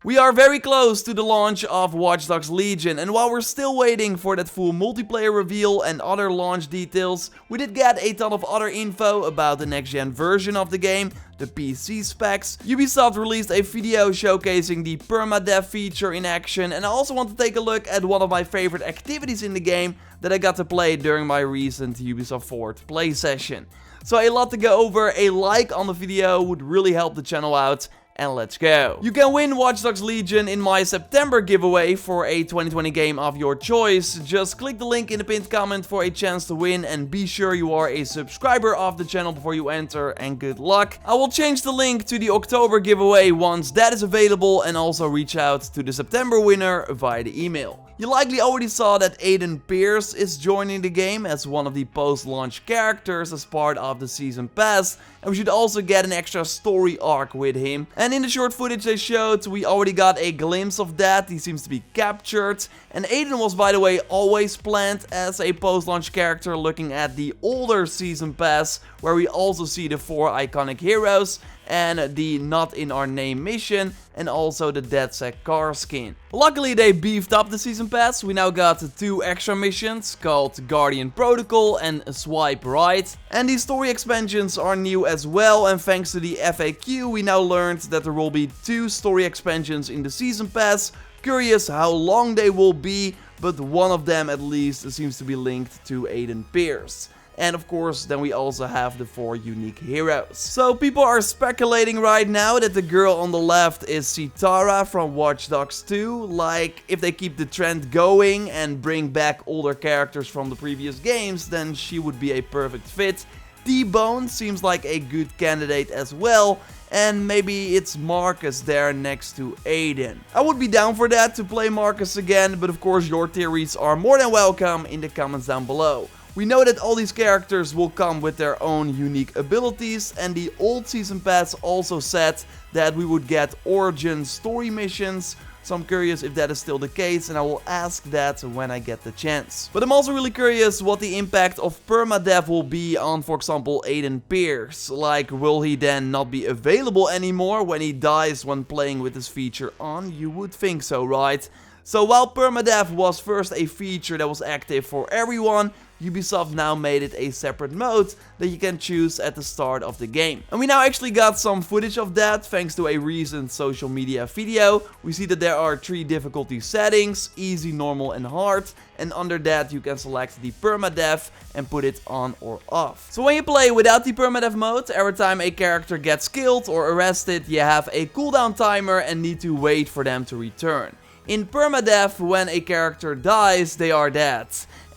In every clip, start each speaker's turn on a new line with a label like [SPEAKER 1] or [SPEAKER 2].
[SPEAKER 1] We are very close to the launch of Watch Dogs Legion, and while we're still waiting for that full multiplayer reveal and other launch details, we did get a ton of other info about the next gen version of the game, the PC specs. Ubisoft released a video showcasing the Perma dev feature in action, and I also want to take a look at one of my favorite activities in the game that I got to play during my recent Ubisoft Forward play session. So a lot to go over. A like on the video would really help the channel out. And let's go. You can win Watch Dogs Legion in my September giveaway for a 2020 game of your choice. Just click the link in the pinned comment for a chance to win, and be sure you are a subscriber of the channel before you enter, and good luck. I will change the link to the October giveaway once that is available, and also reach out to the September winner via the email. You likely already saw that Aiden Pierce is joining the game as one of the post-launch characters as part of the Season Pass, and we should also get an extra story arc with him. And in the short footage they showed, we already got a glimpse of that. He seems to be captured, and Aiden was, by the way, always planned as a post-launch character, looking at the older Season Pass, where we also see the 4 iconic heroes and the Not In Our Name mission, and also the DedSec car skin. Luckily they beefed up the Season Pass. We now got 2 extra missions called Guardian Protocol and Swipe Right. And these story expansions are new as well, and thanks to the FAQ we now learned that there will be 2 story expansions in the Season Pass. Curious how long they will be, but one of them at least seems to be linked to Aiden Pierce. And of course, then we also have the 4 unique heroes. So people are speculating right now that the girl on the left is Sitara from Watch Dogs 2. Like, if they keep the trend going and bring back older characters from the previous games, then she would be a perfect fit. T-Bone seems like a good candidate as well. And maybe it's Marcus there next to Aiden. I would be down for that, to play Marcus again, but of course your theories are more than welcome in the comments down below. We know that all these characters will come with their own unique abilities, and the old Season Pass also said that we would get origin story missions. So I'm curious if that is still the case, and I will ask that when I get the chance. But I'm also really curious what the impact of Perma dev will be on, for example, Aiden Pierce. Like, will he then not be available anymore when he dies when playing with this feature on? You would think so, right? So while permadeath was first a feature that was active for everyone, Ubisoft now made it a separate mode that you can choose at the start of the game. And we now actually got some footage of that thanks to a recent social media video. We see that there are 3 difficulty settings: easy, normal and hard. And under that you can select the permadeath and put it on or off. So when you play without the permadeath mode, every time a character gets killed or arrested, you have a cooldown timer and need to wait for them to return. In permadeath, when a character dies, they are dead.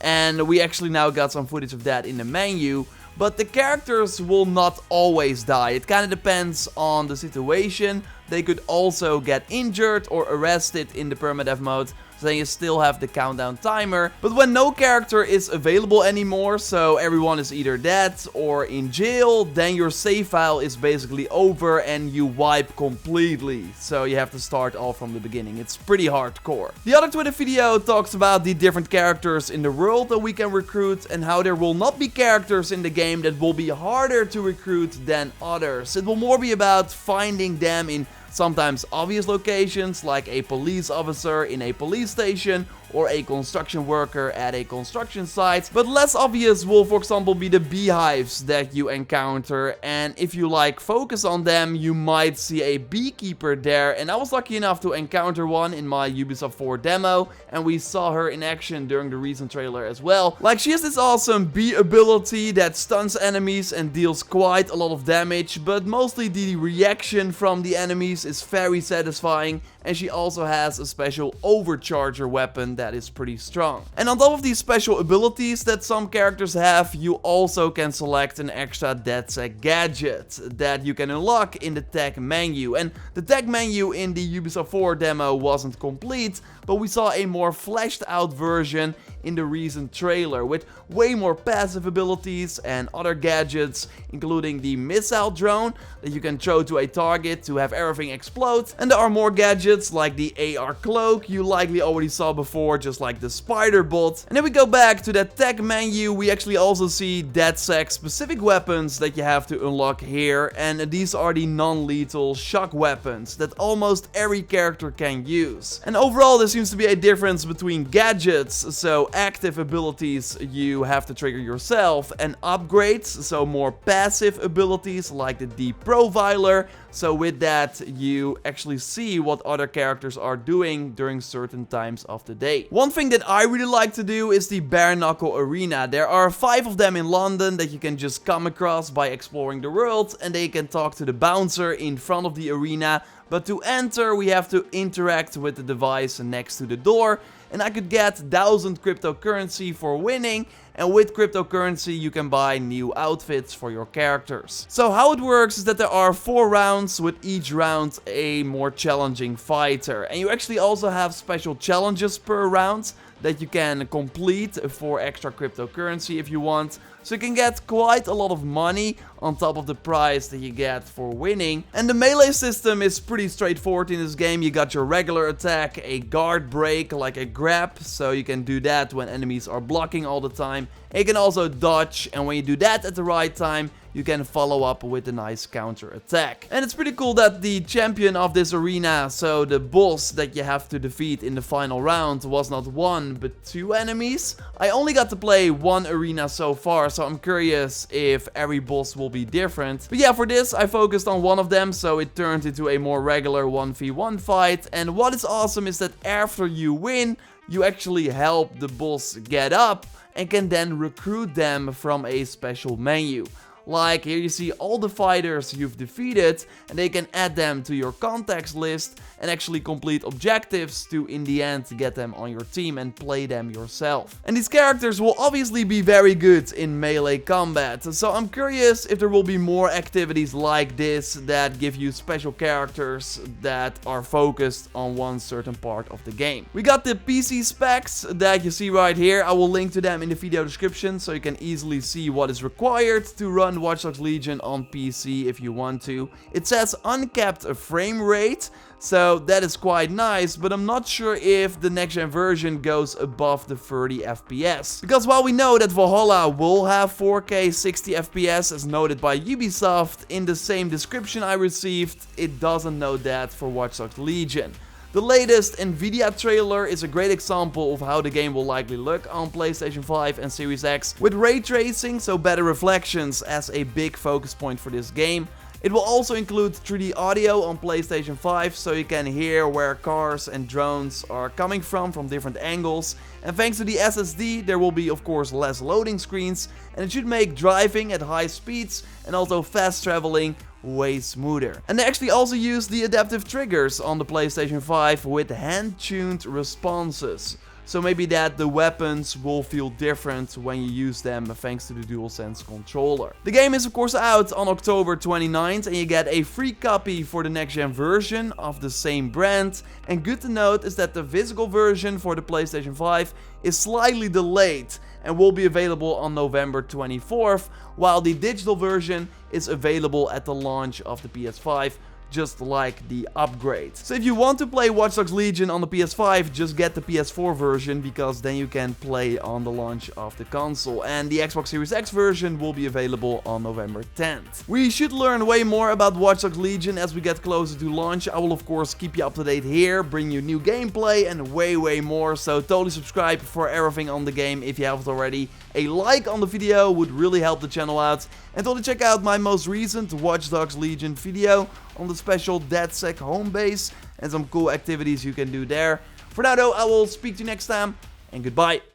[SPEAKER 1] And we actually now got some footage of that in the menu. But the characters will not always die. It kind of depends on the situation. They could also get injured or arrested in the permadeath mode. So then you still have the countdown timer. But when no character is available anymore, so everyone is either dead or in jail, then your save file is basically over and you wipe completely. So you have to start all from the beginning. It's pretty hardcore. The other Twitter video talks about the different characters in the world that we can recruit and how there will not be characters in the game that will be harder to recruit than others. It will more be about finding them in sometimes obvious locations, like a police officer in a police station or a construction worker at a construction site. But less obvious will, for example, be the beehives that you encounter, and if you like focus on them, you might see a beekeeper there. And I was lucky enough to encounter one in my Ubisoft 4 demo, and we saw her in action during the recent trailer as well. Like, she has this awesome bee ability that stuns enemies and deals quite a lot of damage, but mostly the reaction from the enemies is very satisfying. And she also has a special overcharger weapon that is pretty strong. And on top of these special abilities that some characters have, you also can select an extra DedSec gadget that you can unlock in the tech menu. And the tech menu in the Ubisoft 4 demo wasn't complete, but we saw a more fleshed out version in the recent trailer, with way more passive abilities and other gadgets, including the missile drone that you can throw to a target to have everything explode. And there are more gadgets like the AR cloak you likely already saw before, just like the spider bot. And then we go back to that tech menu, we actually also see DedSec specific weapons that you have to unlock here, and these are the non-lethal shock weapons that almost every character can use. And overall there seems to be a difference between gadgets, so active abilities you have to trigger yourself, and upgrades, so more passive abilities like the Deep Profiler, so with that you actually see what other characters are doing during certain times of the day. One thing that I really like to do is the Bare Knuckle Arena. There are 5 of them in London that you can just come across by exploring the world, and they can talk to the bouncer in front of the arena. But to enter we have to interact with the device next to the door, and I could get 1000 cryptocurrency for winning, and with cryptocurrency you can buy new outfits for your characters. So how it works is that there are 4 rounds, with each round a more challenging fighter, and you actually also have special challenges per round that you can complete for extra cryptocurrency if you want. So you can get quite a lot of money on top of the prize that you get for winning. And the melee system is pretty straightforward in this game. You got your regular attack, a guard break like a grab, so you can do that when enemies are blocking all the time. And you can also dodge, and when you do that at the right time, you can follow up with a nice counter attack. And it's pretty cool that the champion of this arena, so the boss that you have to defeat in the final round, was not 1 but 2 enemies. I only got to play 1 arena so far, so I'm curious if every boss will be different. But yeah, for this I focused on one of them, so it turned into a more regular 1v1 fight. And what is awesome is that after you win, you actually help the boss get up and can then recruit them from a special menu. Like here you see all the fighters you've defeated, and they can add them to your contacts list and actually complete objectives to in the end get them on your team and play them yourself. And these characters will obviously be very good in melee combat, so I'm curious if there will be more activities like this that give you special characters that are focused on one certain part of the game. We got the PC specs that you see right here. I will link to them in the video description so you can easily see what is required to run Watch Dogs Legion on PC if you want to. It says uncapped frame rate, so that is quite nice, but I'm not sure if the next gen version goes above the 30 FPS. Because while we know that Valhalla will have 4K 60 FPS as noted by Ubisoft, in the same description I received, it doesn't note that for Watch Dogs Legion. The latest Nvidia trailer is a great example of how the game will likely look on PlayStation 5 and Series X, with ray tracing, so better reflections, as a big focus point for this game. It will also include 3D audio on PlayStation 5, so you can hear where cars and drones are coming from different angles. And thanks to the SSD, there will be of course less loading screens, and it should make driving at high speeds and also fast traveling way smoother. And they actually also use the adaptive triggers on the PlayStation 5 with hand-tuned responses. So maybe that the weapons will feel different when you use them thanks to the DualSense controller. The game is of course out on October 29th, and you get a free copy for the next gen version of the same brand. And good to note is that the physical version for the PlayStation 5 is slightly delayed and will be available on November 24th, while the digital version is available at the launch of the PS5, just like the upgrade. So if you want to play Watch Dogs Legion on the PS5, just get the PS4 version, because then you can play on the launch of the console. And the Xbox Series X version will be available on November 10th. We should learn way more about Watch Dogs Legion as we get closer to launch. I will of course keep you up to date here, bring you new gameplay and way more, so totally subscribe for everything on the game if you haven't already. A like on the video would really help the channel out, and totally check out my most recent Watch Dogs Legion video on the special DedSec home base and some cool activities you can do there. For now though, I will speak to you next time, and goodbye.